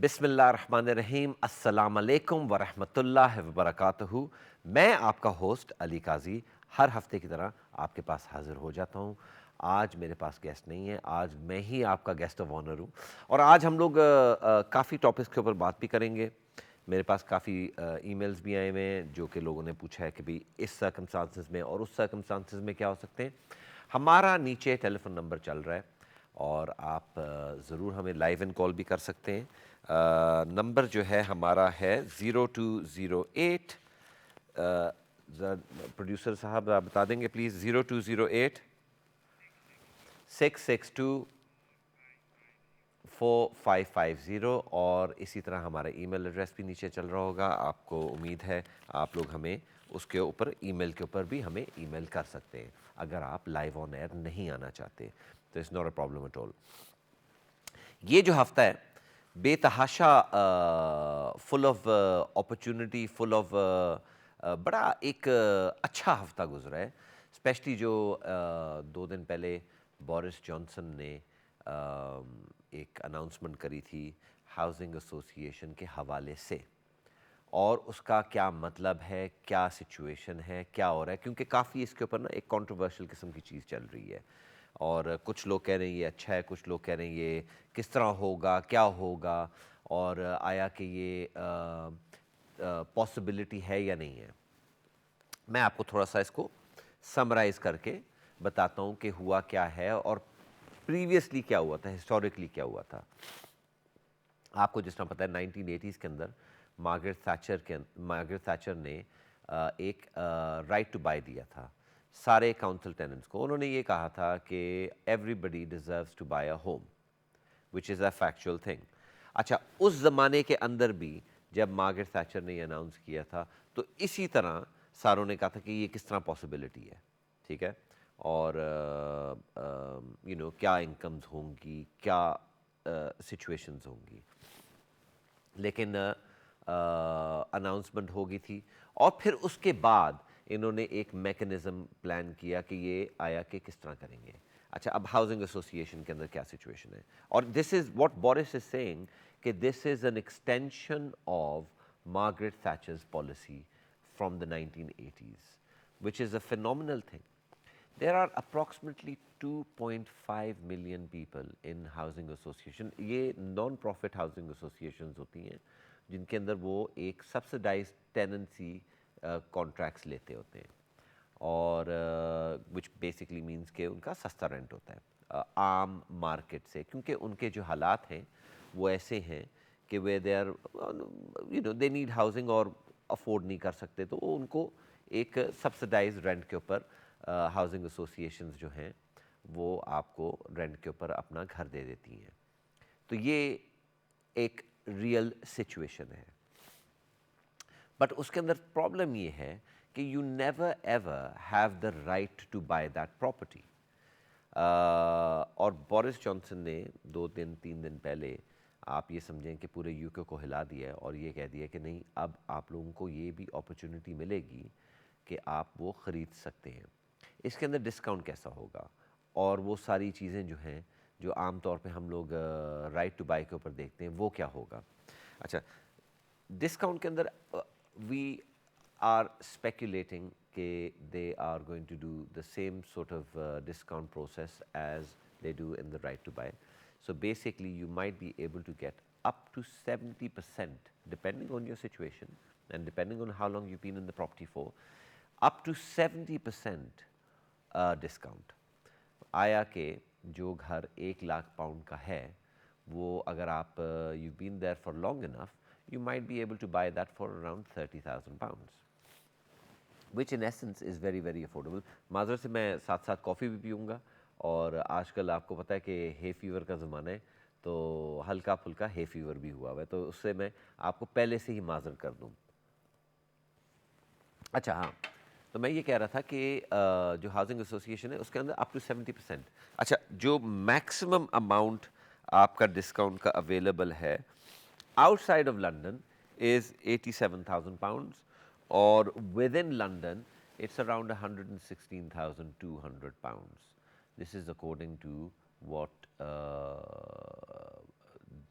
بسم اللہ الرحمن الرحیم، السلام علیکم ورحمۃ اللہ وبرکاتہ۔ میں آپ کا ہوسٹ علی قاضی ہر ہفتے کی طرح آپ کے پاس حاضر ہو جاتا ہوں۔ آج میرے پاس گیسٹ نہیں ہے، آج میں ہی آپ کا گیسٹ آف آنر ہوں، اور آج ہم لوگ کافی ٹاپکس کے اوپر بات بھی کریں گے۔ میرے پاس کافی ای میلز بھی آئے ہوئے ہیں جو کہ لوگوں نے پوچھا ہے کہ بھی اس سرکمسٹانسز میں اور اس سرکمسٹانسز میں کیا ہو سکتے ہیں۔ ہمارا نیچے ٹیلی فون نمبر چل رہا ہے اور آپ ضرور ہمیں لائیو ان کال بھی کر سکتے ہیں۔ نمبر جو ہے ہمارا ہے 0208، پروڈیوسر صاحب آپ بتا دیں گے پلیز، 0208 662 4550، اور اسی طرح ہمارا ای میل ایڈریس بھی نیچے چل رہا ہوگا۔ آپ کو امید ہے آپ لوگ ہمیں اس کے اوپر ای میل کے اوپر بھی ہمیں ای میل کر سکتے ہیں اگر آپ لائیو آن ایئر نہیں آنا چاہتے تو it's not a problem at all. یہ جو ہفتہ ہے بے تحاشا full of opportunity, full of بڑا ایک اچھا ہفتہ گزرا ہے، اسپیشلی جو 2 دن پہلے بورس جانسن نے ایک اناؤنسمنٹ کری تھی ہاؤسنگ ایسوسیشن کے حوالے سے، اور اس کا کیا مطلب ہے، کیا سچویشن ہے، کیا ہو رہا ہے، کیونکہ کافی اس کے اوپر نا ایک کنٹروورشل قسم کی چیز چل رہی ہے، اور کچھ لوگ کہہ رہے ہیں یہ اچھا ہے، کچھ لوگ کہہ رہے ہیں یہ کس طرح ہوگا، کیا ہوگا، اور آیا کہ یہ پاسبلٹی ہے یا نہیں ہے۔ میں آپ کو تھوڑا سا اس کو سمرائز کر کے بتاتا ہوں کہ ہوا کیا ہے اور پریویسلی کیا ہوا تھا، ہسٹوریکلی کیا ہوا تھا۔ آپ کو جس طرح پتہ ہے 1980s کے اندر مارگریٹ تھیچر نے ایک رائٹ ٹو بائی دیا تھا سارے کاؤنسل ٹیننٹس کو۔ انہوں نے یہ کہا تھا کہ everybody deserves to buy a home which is a factual thing. اچھا، اس زمانے کے اندر بھی جب مارگریٹ تھیچر نے یہ اناؤنس کیا تھا تو اسی طرح ساروں نے کہا تھا کہ یہ کس طرح پاسبلٹی ہے، ٹھیک ہے، اور کیا انکمز ہوں گی، کیا سچویشنز ہوں گی۔ لیکن اناؤنسمنٹ ہو گئی تھی، اور پھر اس کے بعد انہوں نے ایک میکنزم پلان کیا کہ یہ آیا کہ کس طرح کریں گے۔ اچھا، اب ہاؤسنگ ایسوسیشن کے اندر کیا سچویشن ہے، اور this is what Boris is seeing کہ this is an extension of Margaret Thatcher's policy from the 1980s, which is a phenomenal thing. There are approximately 2.5 million people in housing association. یہ non profit housing associations ہوتی ہیں جن کے اندر وہ ایک subsidised Tennessee contracts لیتے ہوتے ہیں، اور وچ بیسکلی مینس کہ ان کا سستا رینٹ ہوتا ہے عام مارکیٹ سے، کیونکہ ان کے جو حالات ہیں وہ ایسے ہیں کہ way they are they need housing اور افورڈ نہیں کر سکتے، تو ان کو ایک سبسڈائز رینٹ کے اوپر ہاؤسنگ ایسوسیشنز جو ہیں وہ آپ کو رینٹ کے اوپر اپنا گھر دے دیتی ہیں۔ تو یہ ایک ریئل سچویشن ہے، بٹ اس کے اندر پرابلم یہ ہے کہ you never ever have the right to buy that property. اور بورس جانسن نے 2 دن 3 دن پہلے آپ یہ سمجھیں کہ پورے یو کے کو ہلا دیا ہے اور یہ کہہ دیا کہ نہیں، اب آپ لوگوں کو یہ بھی اپرچونٹی ملے گی کہ آپ وہ خرید سکتے ہیں۔ اس کے اندر ڈسکاؤنٹ کیسا ہوگا اور وہ ساری چیزیں جو ہیں جو عام طور پہ ہم لوگ رائٹ ٹو بائی کے اوپر دیکھتے ہیں وہ کیا ہوگا۔ اچھا، ڈسکاؤنٹ کے اندر وی آر اسپیکولیٹنگ کہ they are going to do the same sort of discount process as they do in the right to buy. So basically you might be able to get up to 70% depending on your situation and depending on how long you've been in the property for, up to 70% discount. آیا کہ جو گھر 1,00,000 pound کا ہے وہ اگر آپ you've been there for long enough, you might be able to buy that for around 30,000 pounds, which in essence is very very affordable. معذرت سے میں ساتھ ساتھ کافی بھی پیوں گا، اور آج کل آپ کو پتہ ہے کہ ہے فیور کا زمانہ ہے، تو ہلکا پھلکا ہے فیور بھی ہوا ہوا ہے، تو اس سے میں آپ کو پہلے سے ہی معذر کر دوں۔ اچھا ہاں، تو میں یہ کہہ رہا تھا کہ جو ہاؤسنگ ایسوسیشن ہے اس کے اندر اپ ٹو 70%۔ اچھا، جو میکسیمم اماؤنٹ آپ کا ڈسکاؤنٹ کا اویلیبل ہے outside of London is 87,000 pounds, اور within London it's around 116,200 pounds. This is according to what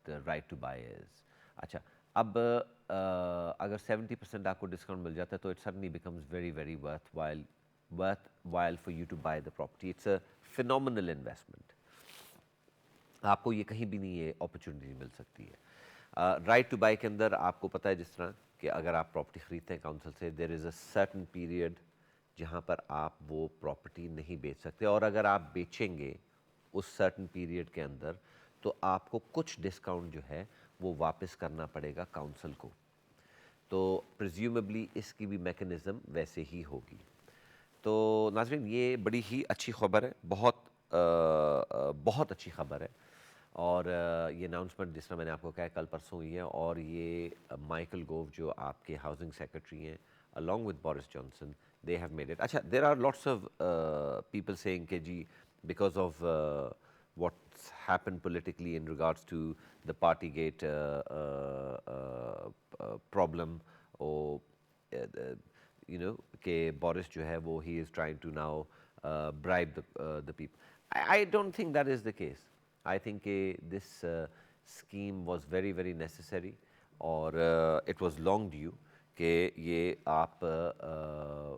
the right to buy is. اچھا اب اگر 70% آپ کو ڈسکاؤنٹ مل جاتا ہے تو it suddenly becomes very very worthwhile for you to buy the property. It's a phenomenal investment. آپ کو یہ کہیں بھی نہیں یہ اپرچونیٹی مل سکتی ہے. رائٹ ٹو بائی کے اندر آپ کو پتہ ہے جس طرح کہ اگر آپ پراپرٹی خریدتے ہیں کاؤنسل سے دیر از اے سرٹن پیریڈ جہاں پر آپ وہ پراپرٹی نہیں بیچ سکتے, اور اگر آپ بیچیں گے اس سرٹن پیریڈ کے اندر تو آپ کو کچھ ڈسکاؤنٹ جو ہے وہ واپس کرنا پڑے گا کاؤنسل کو. تو پریزیومیبلی اس کی بھی میکنزم ویسے ہی ہوگی. تو ناظرین یہ بڑی ہی اچھی خبر ہے, بہت اچھی خبر ہے. اور یہ اناؤنسمنٹ جس طرح میں نے آپ کو کہا کل پرسوں ہوئی ہے, اور یہ مائیکل گوو جو آپ کے ہاؤسنگ سیکرٹری ہیں along with Boris Johnson, they have made it. Achha, there are lots of people saying کہ جی because of what's happened politically in regards to the Partygate problem, or you know کہ Boris جو ہے وہ he is trying to now bribe the people. I don't think that is the case. I think this scheme was very very necessary, اور it was long due کہ یہ آپ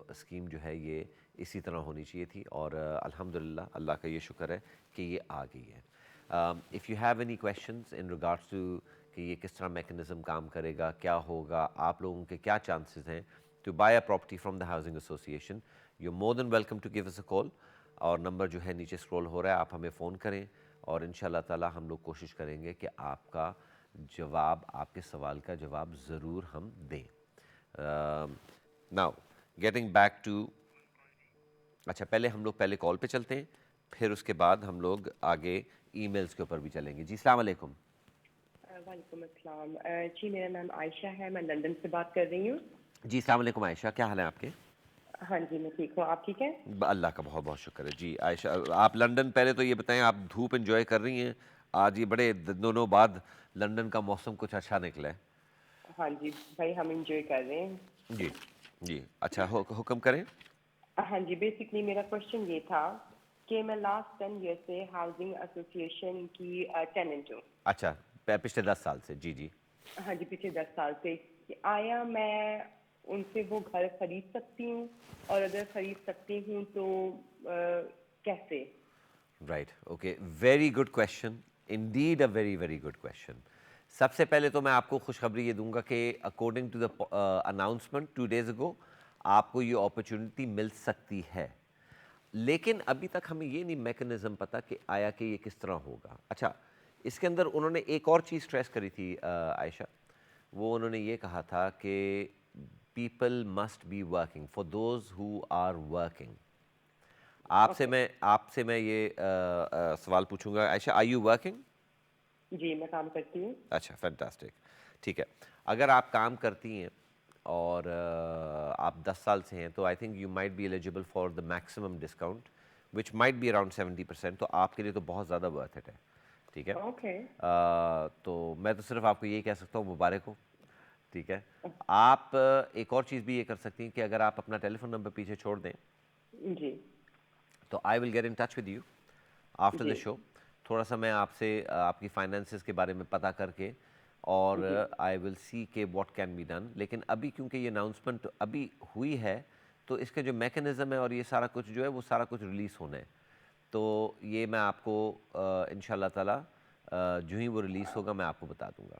scheme جو ہے یہ اسی طرح ہونی چاہیے تھی, اور الحمدللہ اللہ کا یہ شکر ہے کہ یہ آ گئی ہے. If you have any questions in regards to کہ یہ کس طرح میکنزم کام کرے گا, کیا ہوگا, آپ لوگوں کے کیا چانسز ہیں to buy a property from the housing association, you more than welcome to give us a call. اور نمبر جو ہے نیچے اسکرول ہو رہا ہے, آپ ہمیں فون کریں اور ان شاء اللہ تعالیٰ ہم لوگ کوشش کریں گے کہ آپ کا جواب, آپ کے سوال کا جواب ضرور ہم دیں. ناؤ گیٹنگ بیک ٹو, اچھا پہلے ہم لوگ پہلے کال پہ چلتے ہیں, پھر اس کے بعد ہم لوگ آگے ای میلز کے اوپر بھی چلیں گے. جی السلام علیکم. وعلیکم السلام. جی میرا نام عائشہ ہے, میں لندن سے بات کر رہی ہوں. جی السلام علیکم عائشہ, کیا حال ہے آپ کے؟ ہاں جی میں ٹھیک ہوں, آپ ٹھیک ہیں؟ اللہ کا بہت بہت شکر ہے. جی عائشہ آپ لندن, پہلے تو یہ بتائیں آپ دھوپ انجوائے کر رہی ہیں آج؟ یہ بڑے دنوں بعد لندن کا موسم کچھ اچھا نکلا ہے. ہاں جی بھائی ہم انجوائے کر رہے ہیں. جی جی اچھا حکم کریں. ہاں جی بیسکلی میرا کوشچن یہ تھا کہ میں لاسٹ 10 ایئر سے ہاؤسنگ ایسوسیشن کی ٹیننٹ ہوں. اچھا پچھلے 10 سال سے. جی جی ہاں جی پچھلے 10 سال سے. آیا میں ان سے وہ گھر خرید سکتی ہوں, اور اگر خرید سکتی ہوں تو کیسے؟ Right, okay, very good question, indeed a very very good question. سب سے پہلے تو میں آپ کو خوشخبری یہ دوں گا کہ according to the announcement 2 days ago آپ کو یہ اپرچونٹی مل سکتی ہے, لیکن ابھی تک ہمیں یہ نہیں میکنزم پتا کہ آیا کہ یہ کس طرح ہوگا. اچھا اس کے اندر انہوں نے ایک اور چیز اسٹریس کری تھی عائشہ, وہ انہوں نے یہ کہا تھا کہ people must be working, for those who are working. آپ سے میں یہ سوال پوچھوں گا عائشہ, آر یو ورکنگ؟ جی میں کام کرتی ہوں. اچھا فینٹاسٹک, ٹھیک ہے. اگر آپ کام کرتی ہیں اور آپ 10 سال سے ہیں تو I think you might be eligible for the maximum discount which might be around 70%, تو آپ کے لیے تو بہت زیادہ ورتھ اٹ ہے. ٹھیک ہے, تو میں تو صرف آپ کو یہی کہہ سکتا ہوں مبارک ہو. ٹھیک ہے, آپ ایک اور چیز بھی یہ کر سکتی ہیں کہ اگر آپ اپنا ٹیلی فون نمبر پیچھے چھوڑ دیں جی تو I will get in touch with you after the show. تھوڑا سا میں آپ سے آپ کی فائنینسز کے بارے میں پتہ کر کے, اور آئی ول سی کہ واٹ کین بی ڈن. لیکن ابھی کیونکہ یہ اناؤنسمنٹ ابھی ہوئی ہے تو اس کے جو میکنزم ہے اور یہ سارا کچھ جو ہے وہ سارا کچھ ریلیز ہونا ہے, تو یہ میں آپ کو ان شاء اللہ تعالیٰ جو ہی وہ ریلیز ہوگا میں آپ کو بتا دوں گا.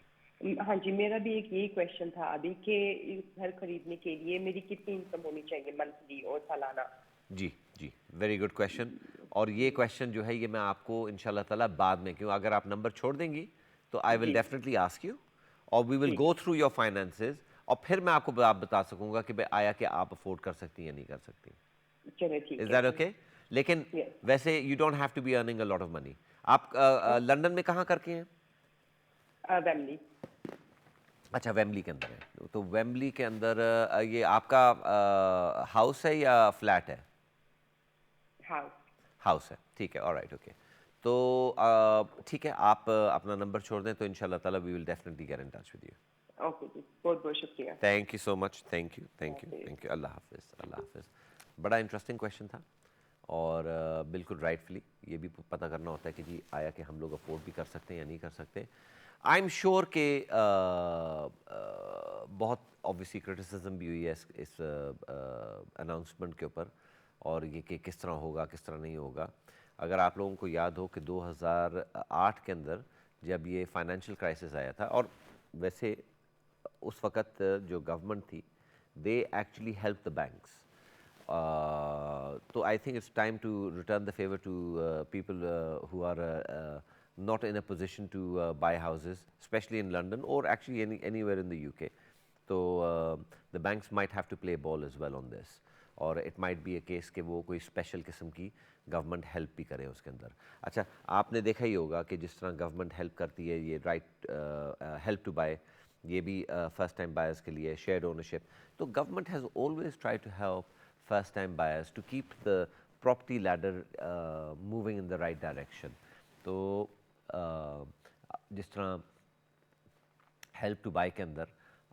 ہاں جی میرا بھی ایک یہی کویشچن تھا ابھی کہ گھر خریدنے کے لیے میری کتنی انکم ہونی چاہیے منتھلی اور سالانہ؟ جی جی ویری گڈ کویشچن, اور یہ کویشچن جو ہے یہ میں آپ کو ان شاء اللہ تعالیٰ بعد میں, کیوں اگر آپ نمبر چھوڑ دیں گی تو I will definitely ask you, اور وی ول گو تھرو یور فائنینسز, اور پھر میں آپ کو بتا سکوں گا کہ بھائی آیا کہ آپ افورڈ کر سکتی ہیں یا نہیں کر سکتی. Is that okay? لیکن ویسے you don't have to be earning a lot of money. آپ لندن میں کہاں کر کے ہیں؟ ویملی. اچھا ویملی کے اندر ہے, تو ویملی کے اندر یہ آپ کا ہاؤس ہے یا فلیٹ ہے؟ ہاؤس ہے. ٹھیک ہے, آلرائٹ, اوکے. تو ٹھیک ہے, آپ اپنا نمبر چھوڑ دیں تو ان شاء اللہ تعالیٰ we will definitely get in touch with you. Okay جی, بہت بہت شکریہ. Thank you so much, thank you. Allah حافظ. اللہ حافظ. بڑا انٹرسٹنگ کویشچن تھا, اور بالکل رائٹفلی یہ بھی پتہ کرنا ہوتا ہے کہ جی آیا کہ ہم لوگ افورڈ بھی کر سکتے ہیں یا نہیں کر سکتے. آئی ایم شیور کہ بہت آبویسلی کرٹیسزم بھی ہوئی ہے اس اناؤنسمنٹ کے اوپر, اور یہ کہ کس طرح ہوگا کس طرح نہیں ہوگا. اگر آپ لوگوں کو یاد ہو کہ 2008 کے اندر جب یہ فائنینشیل کرائسس آیا تھا, اور ویسے اس وقت جو گورنمنٹ تھی they actually help the banks. تو I think it's time to return the favour to people who are not in a position to buy houses, especially in London or actually anywhere in the UK. So the banks might have to play ball as well on this, اور it might be a case کہ وہ کوئی special قسم کی government help بھی کرے اس کے اندر. اچھا, آپ نے دیکھا ہی ہوگا کہ جس طرح گورنمنٹ ہیلپ کرتی ہے, یہ رائٹ ہیلپ ٹو بائی, یہ بھی فرسٹ ٹائم بائرس کے لیے, شیئرڈ اونرشپ. تو government has always try to help first time buyers to keep the property ladder moving in the right direction. تو جس طرح ہیلپ ٹو بائی کے اندر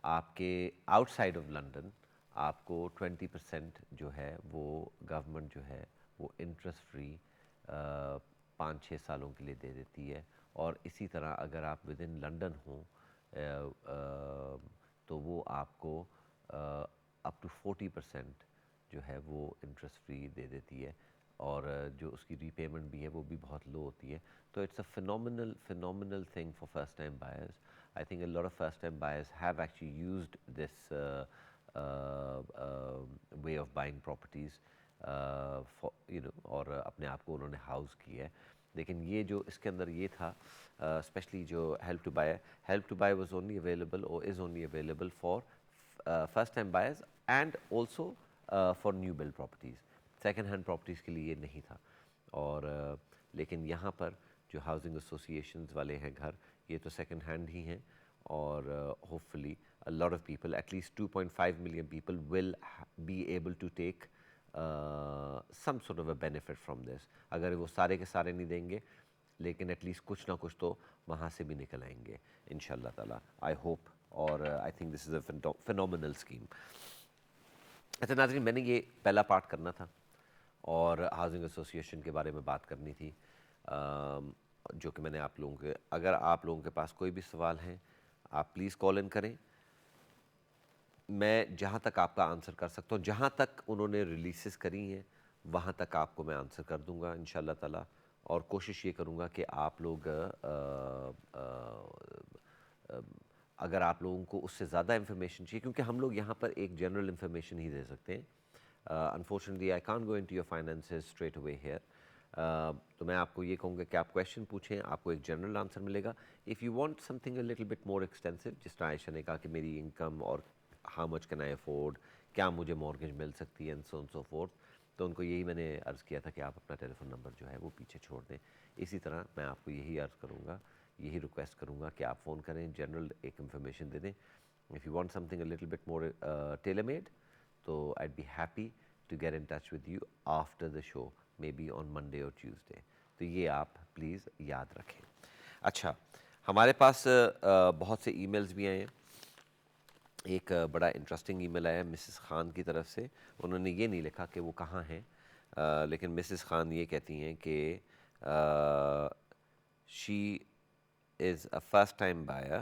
آپ کے آؤٹ سائڈ آف لنڈن آپ کو 20% جو ہے وہ گورنمنٹ جو ہے وہ انٹرسٹ فری 5-6 سالوں کے لیے دے دیتی ہے, اور اسی طرح اگر آپ ود ان لنڈن ہوں تو وہ آپ کو اپ ٹو 40% جو ہے وہ انٹرسٹ فری دے دیتی ہے, اور جو اس کی ری پیمنٹ بھی ہے وہ بھی بہت لو ہوتی ہے. تو it's a phenomenal thing for first time buyers. I think a lot of first time buyers have actually used this way of buying properties for اور اپنے آپ کو انہوں نے ہاؤس کی ہے. لیکن یہ جو اس کے اندر یہ تھا اسپیشلی جو help to buy was only available اور is only available for first time buyers and also for new build properties. Second hand properties کے لیے یہ نہیں تھا. اور لیکن یہاں پر جو ہاؤسنگ ایسوسیشنز والے ہیں گھر, یہ تو سیکنڈ ہینڈ ہی ہیں, اور hope fully a lot of people, at least 2.5 million people will be able to take some sort of a benefit from this. اگر وہ سارے کے سارے نہیں دیں گے لیکن ایٹ لیسٹ کچھ نہ کچھ تو وہاں سے بھی نکل آئیں گے ان شاء اللہ تعالیٰ, آئی ہوپ. اور I think this is a phenomenal scheme. اچھا ناظرین, میں نے یہ پہلا پارٹ کرنا تھا اور ہاؤسنگ ایسوسیشن کے بارے میں بات کرنی تھی, جو کہ میں نے آپ لوگوں کے, اگر آپ لوگوں کے پاس کوئی بھی سوال ہیں آپ پلیز کال ان کریں. میں جہاں تک آپ کا آنسر کر سکتا ہوں, جہاں تک انہوں نے ریلیسز کری ہیں وہاں تک آپ کو میں آنسر کر دوں گا ان شاء اللہ تعالیٰ. اور کوشش یہ کروں گا کہ آپ لوگ اگر آپ لوگوں کو اس سے زیادہ انفارمیشن چاہیے, کیونکہ ہم لوگ یہاں پر ایک جنرل انفارمیشن ہی دے سکتے ہیں. Unfortunately I can't go into your finances straight away here. تو میں آپ کو یہ کہوں گا کہ آپ کویشچن پوچھیں, آپ کو ایک جنرل آنسر ملے گا. If you want something a little bit more extensive, جس طرح عائشہ نے کہا کہ میری انکم اور how much can I afford, کیا مجھے مورگیج مل سکتی ہے, اینڈ سو فورتھ, تو ان کو یہی میں نے عرض کیا تھا کہ آپ اپنا ٹیلی فون نمبر جو ہے وہ پیچھے چھوڑ دیں. اسی طرح میں آپ کو یہی عرض کروں گا, یہی ریکویسٹ کروں گا کہ آپ فون کریں, جنرل ایک انفارمیشن دے دیں. If you want something a little bit more tailor made, تو I be happy to get in touch with you after the show, maybe on Monday اور Tuesday. تو یہ آپ please یاد رکھیں. اچھا, ہمارے پاس بہت سے ای میلز بھی آئے ہیں. ایک بڑا انٹرسٹنگ ای میل آیا ہے مسز خان کی طرف سے. انہوں نے یہ نہیں لکھا کہ وہ کہاں ہیں, لیکن مسز خان یہ کہتی ہیں کہ she is a first time buyer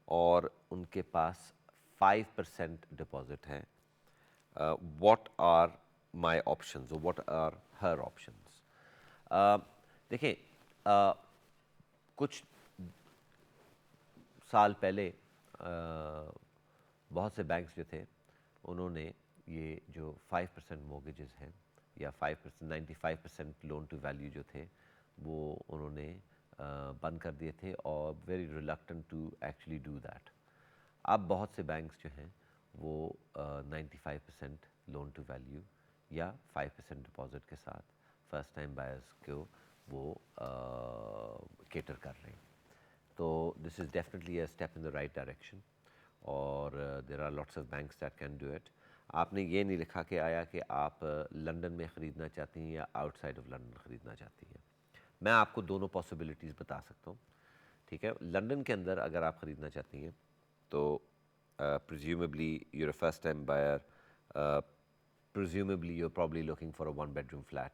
اور ان کے پاس 5% ڈپازٹ ہے. What are my options, what are her options. دیکھیں, کچھ سال پہلے بہت سے بینکس جو تھے انہوں نے یہ جو 5% مورگیجز ہیں یا 5%, 95% لون ٹو ویلیو جو تھے وہ انہوں نے بند کر دیے تھے, اور very reluctant to actually do that. اب بہت سے بینکس جو ہیں وہ 95% لون ٹو ویلیو یا 5% ڈپازٹ کے ساتھ فرسٹ ٹائم بائرس کو وہ کیٹر کر رہے ہیں. تو this is definitely a step in the right direction, اور there are lots of banks that can do it. آپ نے یہ نہیں لکھا کہ آیا کہ آپ لنڈن میں خریدنا چاہتی ہیں یا آؤٹ سائڈ آف لنڈن خریدنا چاہتی ہیں. میں آپ کو دونوں پاسبلٹیز بتا سکتا ہوں, ٹھیک ہے. لنڈن کے اندر اگر آپ خریدنا چاہتی ہیں تو presumably you're a first time buyer, presumably you're probably looking for a one bedroom flat.